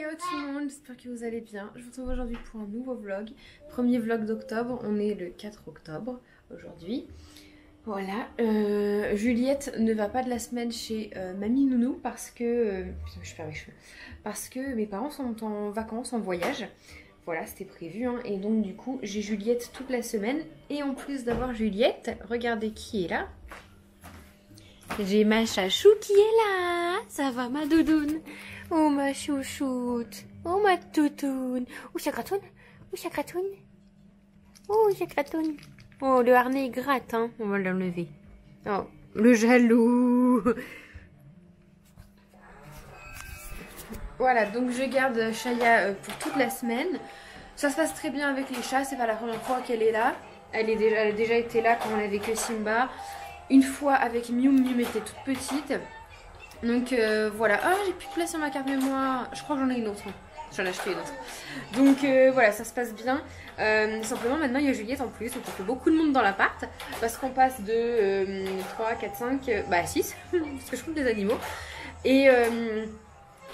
Hello tout le monde, j'espère que vous allez bien. Je vous retrouve aujourd'hui pour un nouveau vlog. Premier vlog d'octobre, on est le 4 octobre aujourd'hui. Voilà, Juliette ne va pas de la semaine chez Mamie Nounou parce que... putain, je perds mes cheveux. Parce que mes parents sont en vacances, en voyage. Voilà, c'était prévu, hein. Et donc du coup, j'ai Juliette toute la semaine. Et en plus d'avoir Juliette, regardez qui est là. J'ai ma chachou qui est là. Ça va ma doudoune? Oh ma chouchoute. Oh ma toutoune. Où ça gratoune? Où ça gratoune? Oh ça gratoune. Oh le harnais gratte, hein. On va l'enlever. Oh, le jaloux. Voilà, donc je garde Chaya pour toute la semaine. Ça se passe très bien avec les chats. C'est pas la première fois qu'elle est là. Elle a déjà été là quand on avait que Simba. Une fois avec Miu, Miu était toute petite. Donc voilà. Ah, j'ai plus de place sur ma carte mémoire. Je crois que j'en ai une autre. J'en ai acheté une autre. Donc voilà, ça se passe bien. Simplement maintenant il y a Juliette en plus. Donc on fait beaucoup de monde dans l'appart. Parce qu'on passe de 3, 4, 5, bah 6. Parce que je compte les animaux. Et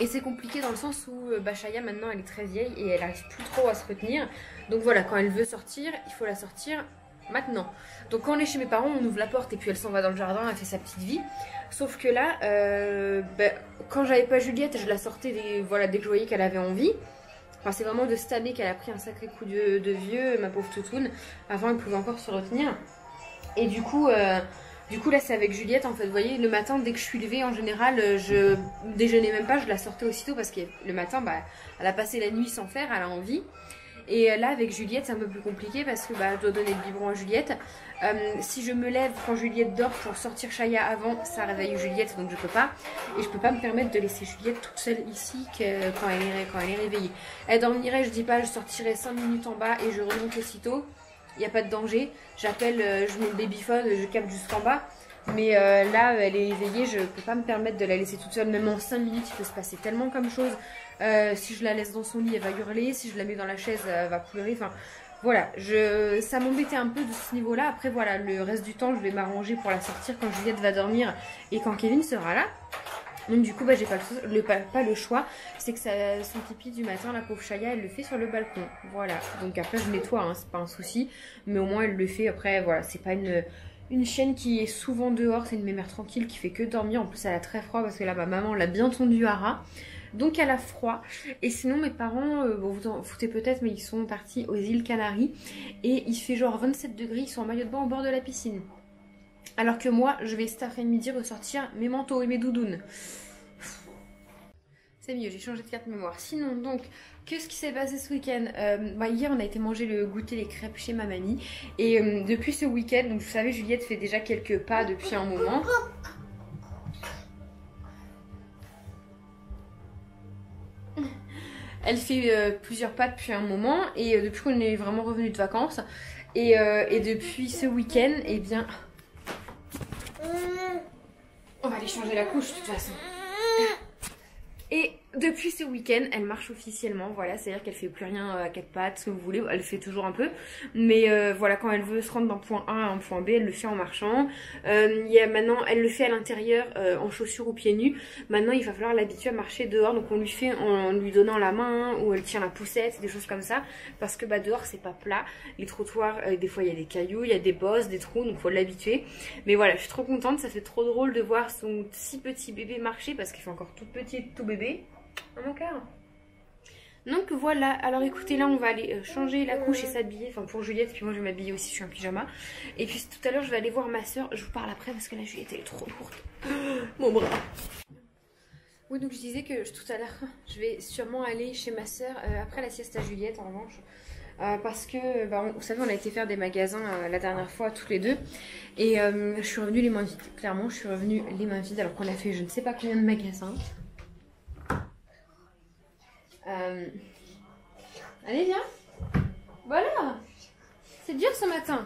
c'est compliqué dans le sens où Chaya maintenant elle est très vieille et elle n'arrive plus trop à se retenir. Donc voilà, quand elle veut sortir, il faut la sortir maintenant. Donc quand on est chez mes parents, on ouvre la porte et puis elle s'en va dans le jardin, elle fait sa petite vie. Sauf que là, quand j'avais pas Juliette, je la sortais dès que je voyais qu'elle avait envie. Enfin c'est vraiment de cette année qu'elle a pris un sacré coup de vieux, ma pauvre toutoune. Avant elle pouvait encore se retenir. Et du coup là c'est avec Juliette en fait, vous voyez, le matin dès que je suis levée en général je déjeunais même pas, je la sortais aussitôt parce que le matin elle a passé la nuit sans faire, elle a envie. Et là avec Juliette c'est un peu plus compliqué parce que je dois donner le biberon à Juliette. Si je me lève quand Juliette dort pour sortir Chaya avant, ça réveille Juliette donc je peux pas. Et je peux pas me permettre de laisser Juliette toute seule ici quand elle est réveillée. Elle dormirait, je dis pas, je sortirai 5 minutes en bas et je remonte aussitôt. Il n'y a pas de danger, j'appelle, je mets le babyphone, je capte jusqu'en bas. Mais là, elle est éveillée, je ne peux pas me permettre de la laisser toute seule. Même en 5 minutes, il peut se passer tellement comme chose. Si je la laisse dans son lit, elle va hurler. Si je la mets dans la chaise, elle va pleurer. Enfin, voilà, ça m'embêtait un peu de ce niveau-là. Après, voilà, le reste du temps, je vais m'arranger pour la sortir quand Juliette va dormir et quand Kevin sera là. Donc du coup j'ai pas le choix. C'est que son pipi du matin, la pauvre Chaya, elle le fait sur le balcon. Voilà. Donc après je nettoie, hein, c'est pas un souci. Mais au moins elle le fait. Après voilà, c'est pas une chienne qui est souvent dehors. C'est une mémère tranquille qui fait que dormir. En plus elle a très froid parce que là ma maman l'a bien tondue à ras. Donc elle a froid. Et sinon mes parents, vous en foutez peut-être, mais ils sont partis aux îles Canaries. Et il fait genre 27 degrés, ils sont en maillot de bain au bord de la piscine. Alors que moi, je vais cet après-midi ressortir mes manteaux et mes doudounes. C'est mieux, j'ai changé de carte mémoire. Sinon, donc, qu'est-ce qui s'est passé ce week-end? Hier, on a été manger le goûter, les crêpes chez ma mamie. Et depuis ce week-end, donc vous savez, Juliette fait déjà quelques pas depuis un moment. Elle fait plusieurs pas depuis un moment. Et depuis qu'on est vraiment revenu de vacances. Et depuis ce week-end, eh bien... On va aller changer la couche de toute façon. Et depuis ce week-end, elle marche officiellement, voilà, c'est-à-dire qu'elle fait plus rien à quatre pattes, ce que vous voulez, elle fait toujours un peu. Mais voilà, quand elle veut se rendre d'un point A à un point B, elle le fait en marchant. Maintenant, elle le fait à l'intérieur, en chaussures ou pieds nus. Maintenant, il va falloir l'habituer à marcher dehors, donc on lui fait en lui donnant la main, ou elle tient la poussette, des choses comme ça. Parce que dehors, c'est pas plat. Les trottoirs, des fois, il y a des cailloux, il y a des bosses, des trous, donc faut l'habituer. Mais voilà, je suis trop contente, ça fait trop drôle de voir son si petit bébé marcher, parce qu'il fait encore tout petit, tout bébé. Mon cœur. Donc voilà, alors écoutez, là on va aller changer la couche et s'habiller, enfin pour Juliette, puis moi je vais m'habiller aussi, je suis en pyjama. Et puis tout à l'heure je vais aller voir ma soeur, je vous parle après parce que là Juliette elle est trop lourde. Mon bras. Oui, donc je disais que tout à l'heure je vais sûrement aller chez ma soeur après la sieste à Juliette en revanche. Parce que, vous savez, on a été faire des magasins la dernière fois, toutes les deux. Et je suis revenue les mains vides. Clairement, je suis revenue les mains vides alors qu'on a fait je ne sais pas combien de magasins. Allez, viens. Voilà. C'est dur ce matin.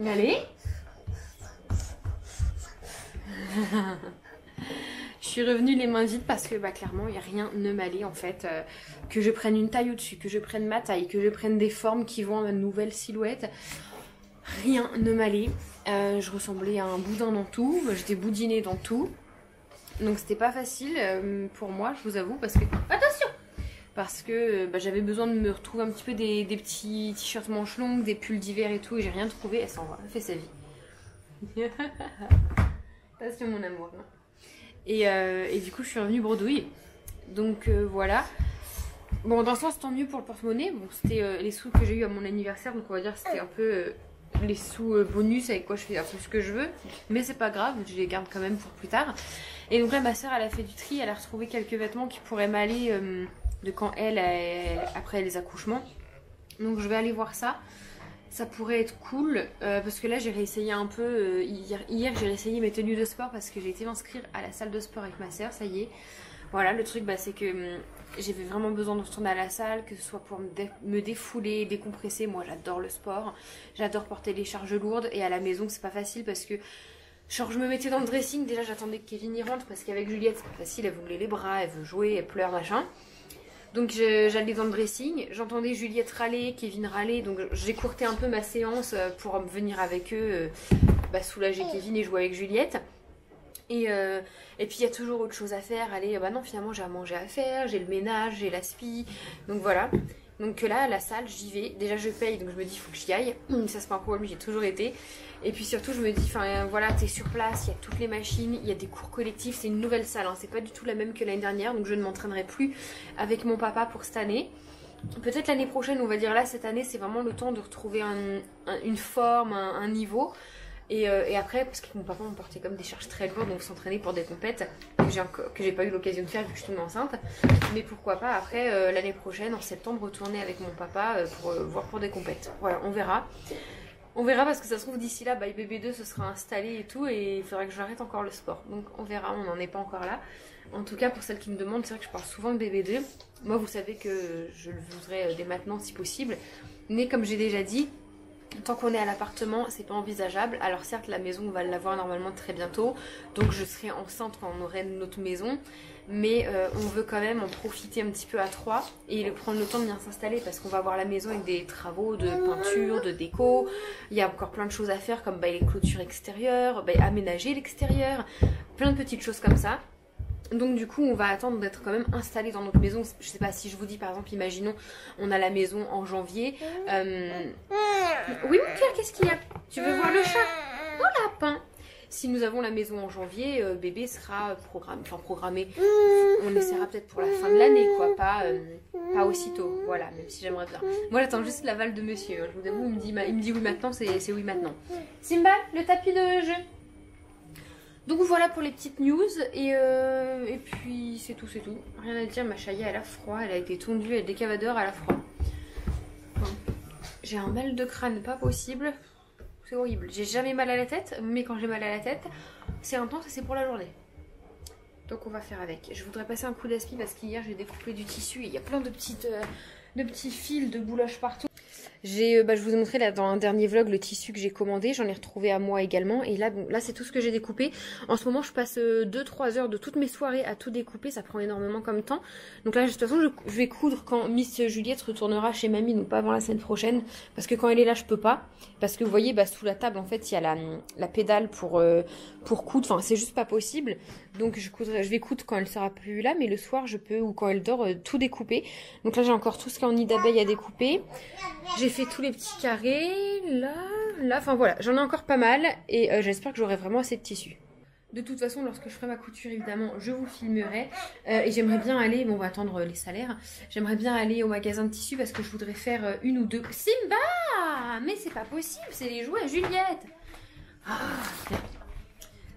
Allez. Je suis revenue les mains vides parce que clairement il n'y a rien ne m'allait en fait. Que je prenne une taille au-dessus, que je prenne ma taille, que je prenne des formes qui vont à ma nouvelle silhouette. Rien ne m'allait. Je ressemblais à un boudin dans tout. J'étais boudinée dans tout. Donc c'était pas facile pour moi, je vous avoue, parce que... Attention! Parce que j'avais besoin de me retrouver un petit peu des petits t-shirts manches longues, des pulls d'hiver et tout, et j'ai rien trouvé. Elle s'en va, elle fait sa vie. Attention mon amour. Non. Et du coup je suis revenue bredouille. Donc voilà. Bon, dans le sens, tant mieux pour le porte-monnaie. Bon, c'était les sous que j'ai eu à mon anniversaire, donc on va dire que c'était un peu les sous bonus avec quoi je fais un peu ce que je veux. Mais c'est pas grave, je les garde quand même pour plus tard. Et donc là, ma soeur, elle a fait du tri, elle a retrouvé quelques vêtements qui pourraient m'aller de quand après les accouchements. Donc je vais aller voir ça. Ça pourrait être cool parce que là j'ai réessayé un peu hier j'ai réessayé mes tenues de sport parce que j'ai été m'inscrire à la salle de sport avec ma soeur, ça y est. Voilà, le truc c'est que j'avais vraiment besoin de retourner à la salle, que ce soit pour me défouler, décompresser. Moi j'adore le sport, j'adore porter les charges lourdes et à la maison c'est pas facile parce que genre je me mettais dans le dressing, déjà j'attendais que Kevin y rentre parce qu'avec Juliette c'est pas facile, elle voulait les bras, elle veut jouer, elle pleure machin. Donc j'allais dans le dressing, j'entendais Juliette râler, Kevin râler, donc j'écourtais un peu ma séance pour venir avec eux soulager Kevin et jouer avec Juliette. Et puis il y a toujours autre chose à faire, allez, non finalement j'ai à manger à faire, j'ai le ménage, j'ai l'aspi, donc voilà. Donc là, à la salle, j'y vais, déjà je paye, donc je me dis il faut que j'y aille, ça c'est pas un problème, j'y ai toujours été. Et puis surtout je me dis, voilà, t'es sur place, il y a toutes les machines, il y a des cours collectifs, c'est une nouvelle salle, hein, c'est pas du tout la même que l'année dernière, donc je ne m'entraînerai plus avec mon papa pour cette année. Peut-être l'année prochaine, on va dire là, cette année c'est vraiment le temps de retrouver une forme, un niveau. Et après, parce que mon papa me portait comme des charges très lourdes, donc s'entraîner pour des compètes que j'ai pas eu l'occasion de faire vu que je suis tombée enceinte. Mais pourquoi pas après l'année prochaine, en septembre, retourner avec mon papa pour voir pour des compètes. Voilà, on verra. On verra parce que ça se trouve d'ici là, bébé 2 se sera installé et tout, et il faudrait que j'arrête encore le sport. Donc on verra, on n'en est pas encore là. En tout cas, pour celles qui me demandent, c'est vrai que je parle souvent de bébé 2. Moi, vous savez que je le voudrais dès maintenant si possible. Mais comme j'ai déjà dit, tant qu'on est à l'appartement, c'est pas envisageable. Alors certes, la maison, on va l'avoir normalement très bientôt. Donc je serai enceinte quand on aurait notre maison. Mais on veut quand même en profiter un petit peu à 3 et prendre le temps de bien s'installer parce qu'on va avoir la maison avec des travaux de peinture, de déco. Il y a encore plein de choses à faire comme les clôtures extérieures, aménager l'extérieur, plein de petites choses comme ça. Donc du coup on va attendre d'être quand même installé dans notre maison. Je sais pas si je vous dis par exemple, imaginons on a la maison en janvier. Oui mon cœur, qu'est-ce qu'il y a? Tu veux voir le chat? Oh lapin. Si nous avons la maison en janvier, bébé sera programmé. On essaiera peut-être pour la fin de l'année quoi, pas aussitôt. Voilà, même si j'aimerais bien. Moi j'attends juste l'aval de monsieur. Je vous avoue, il me dit oui maintenant, c'est oui maintenant. Simba, le tapis de jeu. Donc voilà pour les petites news et puis c'est tout. Rien à dire, ma Chaya elle a froid, elle a été tondue, elle est décavadeur, elle a froid. Bon. J'ai un mal de crâne pas possible, c'est horrible. J'ai jamais mal à la tête, mais quand j'ai mal à la tête, c'est intense et c'est pour la journée. Donc on va faire avec. Je voudrais passer un coup d'aspi parce qu'hier j'ai découpé du tissu et il y a plein de petits fils de bouloche partout. Je vous ai montré là dans un dernier vlog le tissu que j'ai commandé, j'en ai retrouvé à moi également et là, là c'est tout ce que j'ai découpé. En ce moment je passe 2-3 heures de toutes mes soirées à tout découper, ça prend énormément comme temps. Donc là de toute façon je vais coudre quand Miss Juliette retournera chez mamie, donc pas avant la semaine prochaine parce que quand elle est là je peux pas. Parce que vous voyez sous la table en fait il y a la pédale pour coudre, enfin c'est juste pas possible. Donc je vais coudre quand elle sera plus là, mais le soir je peux ou quand elle dort tout découper. Donc là j'ai encore tout ce qui est en nid d'abeille à découper. J'ai fait tous les petits carrés, là, enfin voilà, j'en ai encore pas mal et j'espère que j'aurai vraiment assez de tissu. De toute façon, lorsque je ferai ma couture, évidemment, je vous filmerai. Et j'aimerais bien aller, bon on va attendre les salaires, j'aimerais bien aller au magasin de tissu parce que je voudrais faire une ou deux... Simba! Mais c'est pas possible, c'est les jouets à Juliette.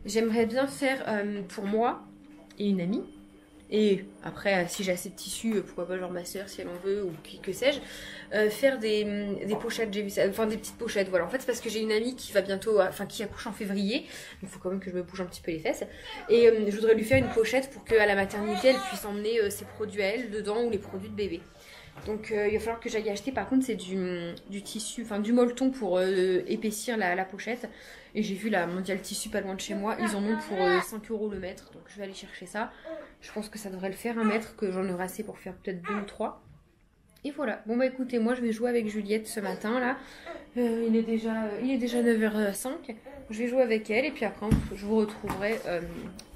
J'aimerais bien faire pour moi et une amie. Et après, si j'ai assez de tissu, pourquoi pas genre ma soeur si elle en veut, ou que sais-je, faire des pochettes, j'ai vu ça, enfin des petites pochettes, voilà. En fait, c'est parce que j'ai une amie qui va bientôt, qui accouche en février, donc il faut quand même que je me bouge un petit peu les fesses. Et je voudrais lui faire une pochette pour qu'à la maternité, elle puisse emmener ses produits à elle dedans ou les produits de bébé. Donc il va falloir que j'aille acheter, par contre c'est du tissu, enfin du molleton pour épaissir la pochette. Et j'ai vu la Mondial Tissu pas loin de chez moi, ils en ont pour 5 € le mètre, donc je vais aller chercher ça. Je pense que ça devrait le faire, un mètre, que j'en aurai assez pour faire peut-être 2 ou 3. Et voilà, bon écoutez, moi je vais jouer avec Juliette ce matin là. Il est déjà 9h05, Je vais jouer avec elle et puis après je vous retrouverai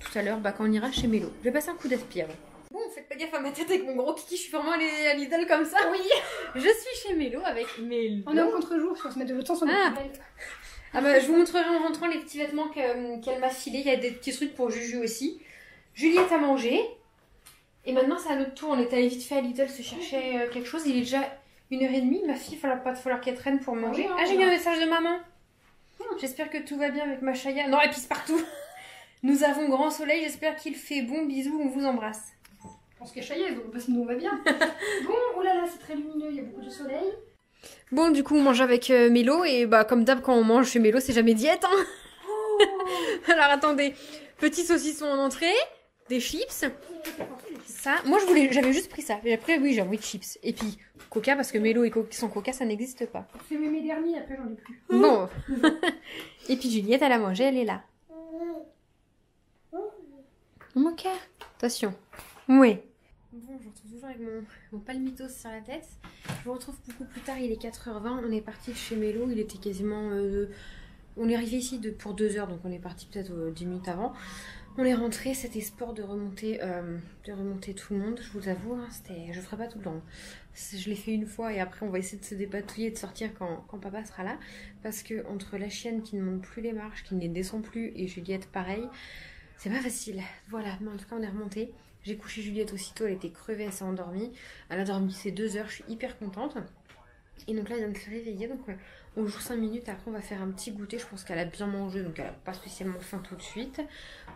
tout à l'heure quand on ira chez Mélo. Je vais passer un coup d'aspire. Bon, faites pas gaffe à ma tête avec mon gros kiki, je suis vraiment allée à Lidl comme ça. Oui. Je suis chez Mélo avec Mélo. On est en contre-jour, si on se met de l'autre sens, on est Ah bah je vous montrerai en rentrant les petits vêtements qu'elle m'a filés. Il y a des petits trucs pour Juju aussi. Juliette a mangé. Et maintenant c'est à notre tour. On est allé vite fait à Lidl se chercher quelque chose. Il est déjà 1h30. Ma fille, il va falloir qu'elle traîne pour manger. Ah, j'ai eu un message de maman. J'espère que tout va bien avec ma Chaya. Non, elle pisse partout. Nous avons grand soleil. J'espère qu'il fait bon. Bisous, on vous embrasse. Je pense qu'il y a Chaya, donc parce que nous on va bien. Bon, oh là là, c'est très lumineux, il y a beaucoup de soleil. Bon, du coup, on mange avec Mélo. Et bah, comme d'hab, quand on mange chez Mélo, c'est jamais diète. Hein. Oh. Alors, attendez. Petit saucisson en entrée. Des chips. Ça. Moi, j'avais juste pris ça. Et après, oui, j'ai envie de chips. Et puis, coca, parce que Mélo et sans coca, ça n'existe pas. C'est mes derniers, après, j'en ai plus. Bon. Et puis, Juliette, elle a mangé, elle est là. Mon cœur. Attention. Oui. Bon, je me retrouve toujours avec mon palmitos sur la tête. Je vous retrouve beaucoup plus tard, il est 4h20. On est parti de chez Mélo, il était quasiment... on est arrivé ici pour 2 heures, donc on est parti peut-être 10 minutes avant. On est rentré, c'était sport de remonter tout le monde, je vous avoue. Hein, je ne ferai pas tout le temps. Je l'ai fait une fois et après on va essayer de se dépatouiller et de sortir quand papa sera là. Parce que entre la chienne qui ne monte plus les marches, qui ne les descend plus, et Juliette pareil, c'est pas facile. Voilà, mais en tout cas on est remonté. J'ai couché Juliette aussitôt, elle était crevée, elle s'est endormie. Elle a dormi ses 2 heures, je suis hyper contente. Et donc là, elle vient de se réveiller, donc on joue 5 minutes, après on va faire un petit goûter. Je pense qu'elle a bien mangé, donc elle n'a pas spécialement faim tout de suite.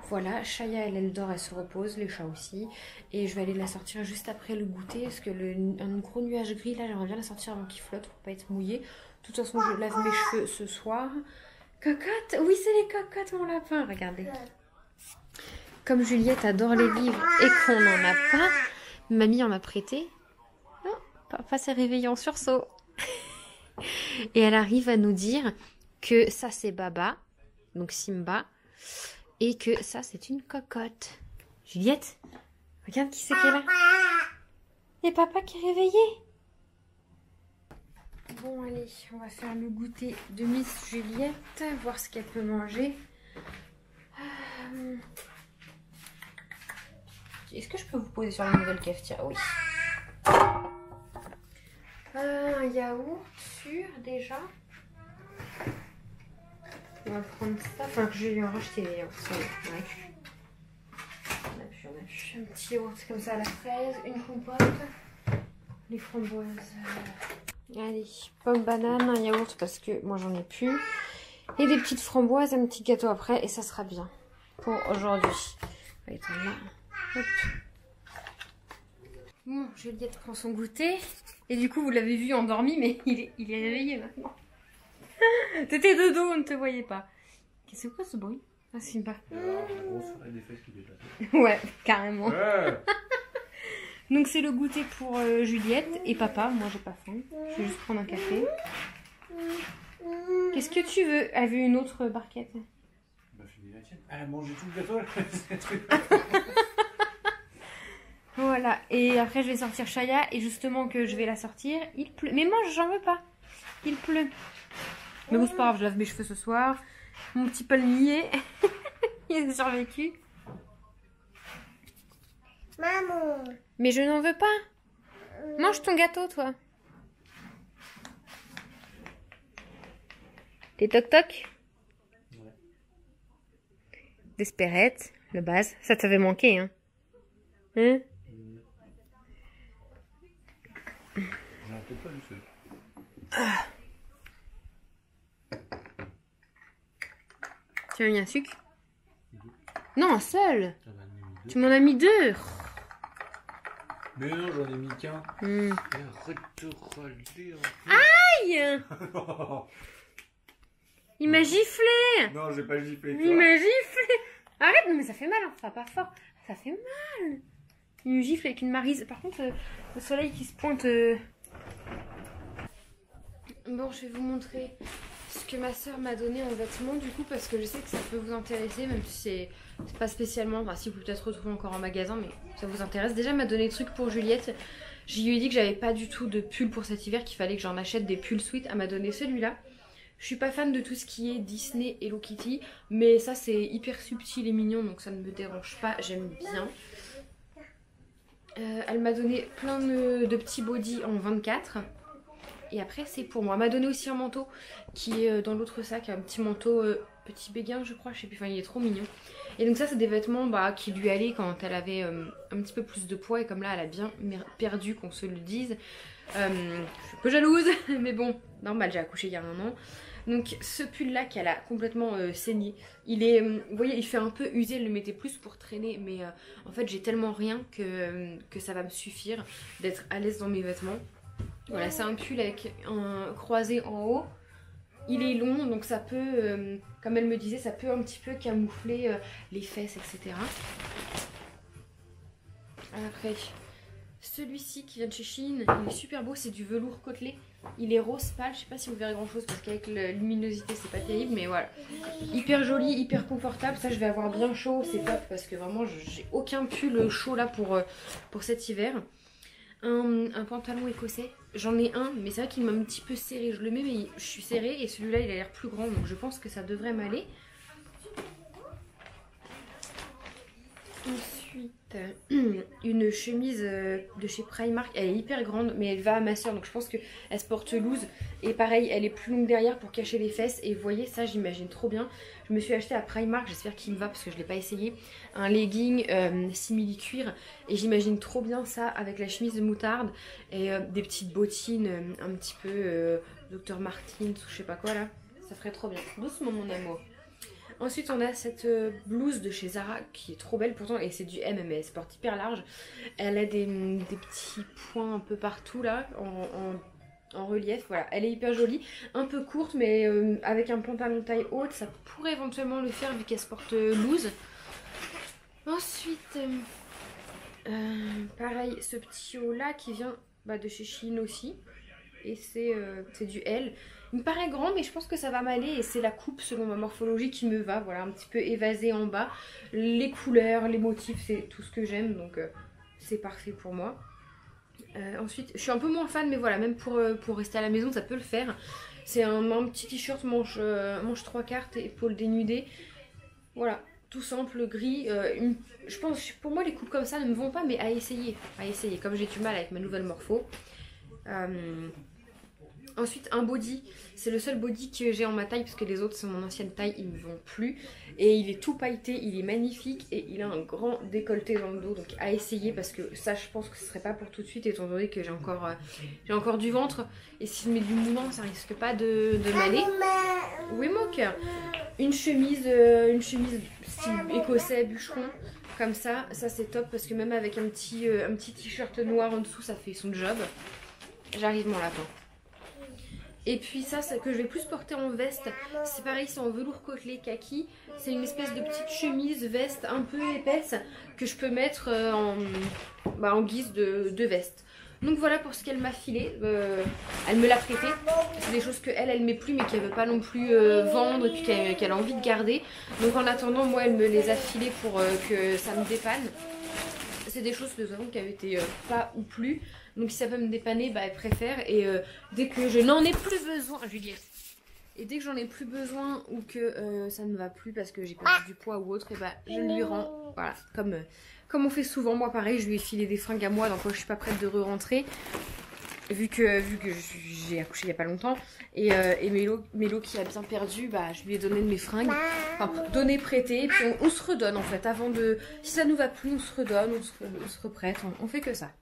Voilà, Chaya, elle dort, elle se repose, les chats aussi. Et je vais aller la sortir juste après le goûter, parce que un gros nuage gris, là, j'aimerais bien la sortir avant qu'il flotte pour pas être mouillée. De toute façon, je lave mes cheveux ce soir. Cocotte, oui, c'est les cocottes, mon lapin, regardez. Comme Juliette adore les livres et qu'on n'en a pas, mamie en a prêté. Oh, papa s'est réveillé en sursaut. Et elle arrive à nous dire que ça c'est Baba, donc Simba, et que ça c'est une cocotte. Juliette, regarde qui c'est qu'elle a. Et papa qui est réveillé. Bon allez, on va faire le goûter de Miss Juliette, voir ce qu'elle peut manger. Est-ce que je peux vous poser sur la nouvelle cafetière? Oui. Un yaourt sûr déjà. On va prendre ça. Enfin que je vais lui en racheter les yaourts. On a pu. Un petit yaourt comme ça à la fraise. Une compote. Les framboises. Allez, pomme banane, un yaourt parce que moi j'en ai plus. Et des petites framboises, un petit gâteau après. Et ça sera bien pour aujourd'hui. On va étendre là. Hop. Bon, Juliette prend son goûter. Et du coup, vous l'avez vu endormi, mais il est réveillé maintenant. T'étais de dos, on ne te voyait pas. Qu'est-ce que c'est quoi ce bruit? Ah, c'est pas. Des fesses qui déplacent. Ouais, carrément. Ouais. Donc, c'est le goûter pour Juliette et papa. Moi, j'ai pas faim. Je vais juste prendre un café. Qu'est-ce que tu veux? Elle veut une autre barquette. Bah, finis la tienne. Elle a mangé tout le gâteau, c'est un truc. Voilà, et après je vais sortir Chaya, et justement que je vais la sortir, il pleut. Mais moi j'en veux pas, il pleut. Mais bon c'est pas grave, je lave mes cheveux ce soir. Mon petit palmier, il a survécu. Maman. Mais je n'en veux pas. Mange ton gâteau toi. Des toc-toc. Ouais. D'espérette, le base. Ça t'avait manqué, hein? Hein? J'en ai peut-être pas du feu. Ah. Tu as mis un sucre? Non, un seul. Tu m'en as mis 2. Mais non, j'en ai mis qu'un. Aïe! Il m'a giflé. Non, j'ai pas giflé. Il m'a giflé. Arrête, non mais ça fait mal, hein. Enfin, pas fort. Ça fait mal. Il me gifle avec une maryse. Par contre, le soleil qui se pointe. Bon, je vais vous montrer ce que ma soeur m'a donné en vêtements du coup, parce que je sais que ça peut vous intéresser, même si c'est pas spécialement. Enfin, si vous peut-être retrouver encore en magasin, mais ça vous intéresse. Déjà, elle m'a donné des trucs pour Juliette. Je lui ai dit que j'avais pas du tout de pull pour cet hiver, qu'il fallait que j'en achète des pulls sweat. Elle m'a donné celui-là. Je suis pas fan de tout ce qui est Disney et Hello Kitty, mais ça c'est hyper subtil et mignon donc ça ne me dérange pas, j'aime bien. Elle m'a donné plein de petits bodys en 24. Et après c'est pour moi. Elle m'a donné aussi un manteau qui est dans l'autre sac, un petit manteau petit béguin je crois, je sais plus, enfin il est trop mignon. Et donc ça c'est des vêtements qui lui allaient quand elle avait un petit peu plus de poids et comme là elle a bien perdu qu'on se le dise. Je suis un peu jalouse mais bon, normal, j'ai accouché il y a 1 an. Donc ce pull là qu'elle a complètement saigné, il est, vous voyez il fait un peu usé, elle le mettait plus pour traîner mais en fait j'ai tellement rien que ça va me suffire d'être à l'aise dans mes vêtements. Voilà, c'est un pull avec un croisé en haut. Il est long donc ça peut, comme elle me disait, ça peut un petit peu camoufler les fesses etc. Après, celui-ci qui vient de chez Shein, il est super beau, c'est du velours côtelé. Il est rose pâle, je sais pas si vous verrez grand chose parce qu'avec la luminosité c'est pas terrible mais voilà. Hyper joli, hyper confortable, ça je vais avoir bien chaud, c'est top parce que vraiment j'ai aucun pull chaud là pour cet hiver. Un pantalon écossais, j'en ai un mais c'est vrai qu'il m'a un petit peu serré, je le mets mais je suis serrée et celui-là il a l'air plus grand donc je pense que ça devrait m'aller. Ensuite, une chemise de chez Primark, elle est hyper grande mais elle va à ma soeur donc je pense qu'elle se porte loose et pareil elle est plus longue derrière pour cacher les fesses et vous voyez ça j'imagine trop bien. Je me suis acheté à Primark, j'espère qu'il me va parce que je l'ai pas essayé, un legging simili cuir et j'imagine trop bien ça avec la chemise de moutarde et des petites bottines un petit peu Dr Martens ou je sais pas quoi là, ça ferait trop bien. Doucement mon amour. Ensuite on a cette blouse de chez Zara qui est trop belle pourtant et c'est du M mais elle se porte hyper large. Elle a des petits points un peu partout là en relief, voilà. Elle est hyper jolie, un peu courte mais avec un pantalon taille haute ça pourrait éventuellement le faire vu qu'elle se porte loose. Ensuite pareil ce petit haut là qui vient de chez Shein aussi et c'est du L. Il me paraît grand mais je pense que ça va m'aller et c'est la coupe selon ma morphologie qui me va, voilà, un petit peu évasé en bas. Les couleurs, les motifs, c'est tout ce que j'aime donc c'est parfait pour moi. Ensuite, je suis un peu moins fan mais voilà, même pour rester à la maison ça peut le faire. C'est un petit t-shirt manche 3/4 et épaules dénudées. Voilà, tout simple, gris. Je pense, pour moi les coupes comme ça ne me vont pas mais à essayer comme j'ai du mal avec ma nouvelle morpho. Ensuite un body, c'est le seul body que j'ai en ma taille parce que les autres sont mon ancienne taille, ils ne me vont plus. Et il est tout pailleté, il est magnifique et il a un grand décolleté dans le dos donc à essayer parce que ça je pense que ce serait pas pour tout de suite étant donné que j'ai encore du ventre et si je mets du moulant ça risque pas de m'aller. Oui mon cœur. Une chemise style écossais bûcheron comme ça c'est top parce que même avec un petit t-shirt noir en dessous ça fait son job. J'arrive mon lapin. Et puis ça que je vais plus porter en veste, c'est pareil, c'est en velours côtelé kaki. C'est une espèce de petite chemise veste un peu épaisse que je peux mettre en guise de veste. Donc voilà pour ce qu'elle m'a filé, elle me l'a prêté. C'est des choses qu'elle met plus mais qu'elle veut pas non plus vendre et puis qu'elle a envie de garder. Donc en attendant moi elle me les a filées pour que ça me dépanne. C'est des choses de toute façon qui avaient été pas ou plus. Donc si ça peut me dépanner, elle préfère. Et dès que je n'en ai plus besoin, je lui dis. Et dès que j'en ai plus besoin ou que ça ne va plus parce que j'ai perdu du poids ou autre, je lui rends. Voilà, comme on fait souvent. Moi pareil, je lui ai filé des fringues à moi, donc moi je suis pas prête de re-rentrer. Vu que j'ai accouché il y a pas longtemps. Et Mélo qui a bien perdu, je lui ai donné de mes fringues. Enfin, donné, prêté. Et puis on se redonne en fait. Avant de. Si ça nous va plus, on se redonne, on se reprête. On fait que ça.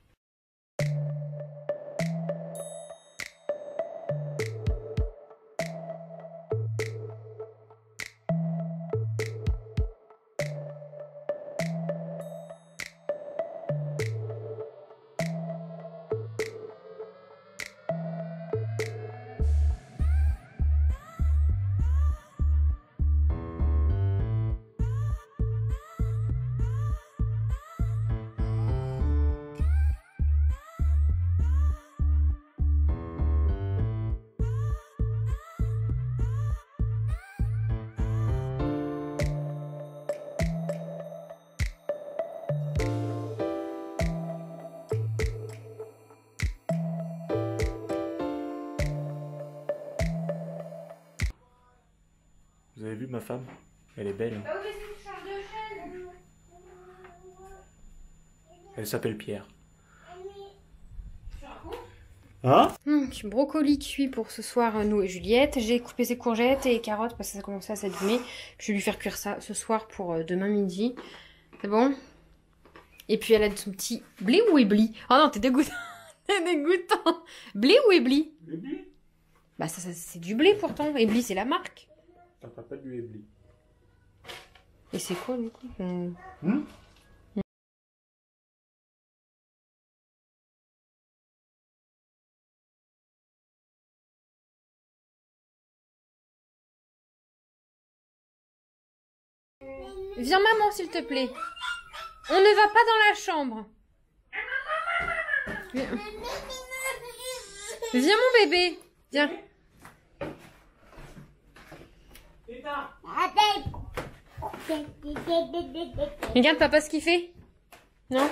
vu ma femme? Elle est belle. Hein. Elle s'appelle Pierre. Hein? Brocoli cuit pour ce soir, nous et Juliette. J'ai coupé ses courgettes et carottes parce que ça commençait à s'abîmer. Je vais lui faire cuire ça ce soir pour demain midi. C'est bon? Et puis elle a son petit blé ou ébli? Oh non, t'es dégoûtant. T'es dégoûtant. Blé ou ébli? Ébli? Bah ça c'est du blé pourtant. Ébli c'est la marque. Ça s'appelle du ébli. Et c'est quoi du coup? Viens maman s'il te plaît. On ne va pas dans la chambre. Viens, Viens, mon bébé. Viens. Regarde papa ce qu'il fait. Non?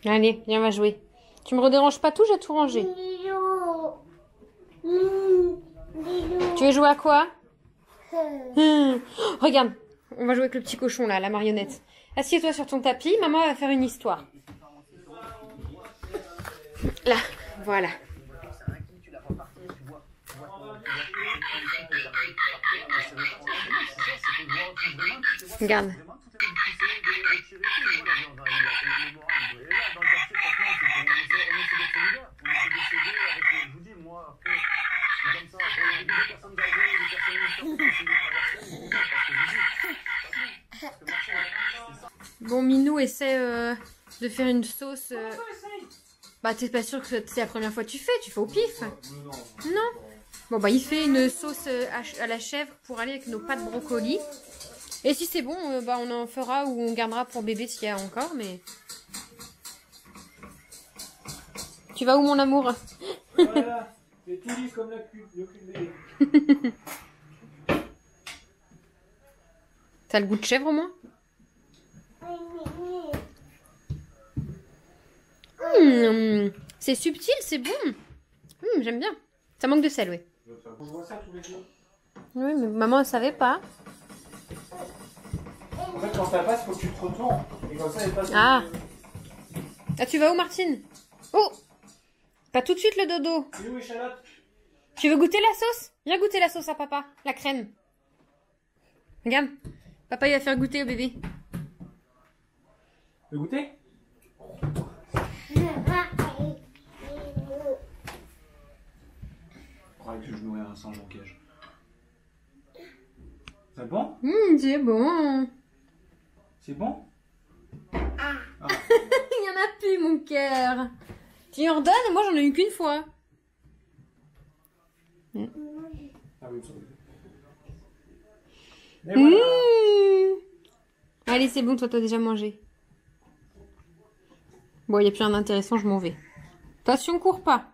Allez, viens on va jouer. Tu me redéranges pas tout, j'ai tout rangé. Tu veux jouer à quoi? Regarde, on va jouer avec le petit cochon là, la marionnette. Assieds-toi sur ton tapis, maman va faire une histoire. Là, voilà. Regarde. Bon, Minou essaie de faire une sauce. Bah, t'es pas sûr que c'est la première fois que tu fais au pif. Non. Bon, bah, il fait une sauce à la chèvre pour aller avec nos pâtes brocoli. Et si c'est bon, bah, on en fera ou on gardera pour bébé s'il y a encore, mais... Tu vas où, mon amour? Voilà, c'est tout lisse comme le cul de bébé. T'as le goût de chèvre au moins? C'est subtil, c'est bon. J'aime bien. Ça manque de sel, oui. On voit ça tous les jours. Oui, mais maman ne savait pas. En fait, quand ça passe, il faut que tu te retournes. Et comme ça, elle passe. Ah. Ah, tu vas où, Martine? Oh. Pas tout de suite le dodo. C'est où, échalote? Tu veux goûter la sauce? Viens goûter la sauce à papa. La crème. Regarde. Papa, il va faire goûter au bébé. Tu veux goûter? Je croyais que je jouais à un singe en cage. C'est bon? C'est bon. C'est bon? Ah. Il y en a plus, mon cœur. Tu en redonnes? Moi, j'en ai eu qu'une fois. Ah oui, ça va. Et voilà. Allez, c'est bon, toi, t'as déjà mangé. Bon, il n'y a plus rien d'intéressant, je m'en vais. Attention, cours pas.